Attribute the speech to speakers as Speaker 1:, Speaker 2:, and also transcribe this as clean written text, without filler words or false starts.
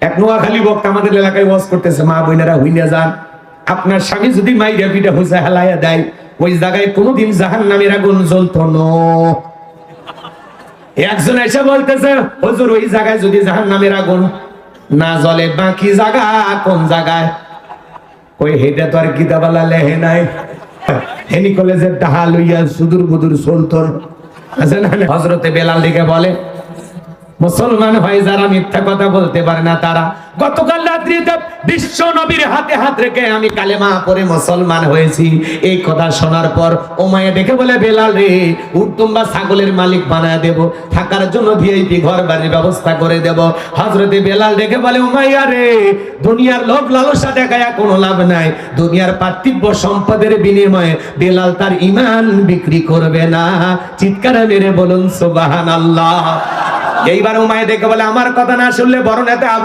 Speaker 1: এক নোয়াখালী বক্তা আমাদের এলাকায় ওয়াজ করতেছে, মা বোনেরা হইনা যান, আপনার স্বামী যদি মাইরা পিটা হুজা হেলাইয়া দেয়, ওই জায়গায় কোনোদিন জাহান্নামের আগুন জ্বলতো না। একজন এসে বলতেছে, হুজুর ওই জায়গায় যদি জাহান্নামের আগুন না জ্বলে, বাকি জায়গা কোন জায়গায়? ওই হেটা তো আর কিতাবালা লেহে নাই, হেনি কলেজের ডাহা লইয়া সুদূর বুদুর সুলতান আছে না। হযরতে বেলাল দিকে বলে, মুসলমান হয় যারা মিথ্যা কথা বলতে পারে না তারা। গতকাল রাত্রিতে বিশ্ব নবীর হাতে হাত রেখে আমি কালেমা পড়ে মুসলমান হয়েছি। এই কথা শোনার পর উমাইয়া ডেকে বলে, বেলাল রে, উট্টুম্বা ছাগলের মালিক বানায় দেব, থাকার জন্য ভিআইপি ঘর বাড়ির ব্যবস্থা করে দেব। হযরতে বেলাল ডেকে বলে, উমাইয়া রে, দুনিয়ার লোভ লালসা দেখায়া কোনো লাভ নাই। দুনিয়ার পার্থিব সম্পদের বিনিময়ে বেলাল তার ঈমান বিক্রি করবে না। চিৎকার মেরে বলুন সুবহানাল্লাহ। এইবার উমাইয়া ডেকে বলে, আমার কথা না শুনলে বড় নেতা আবু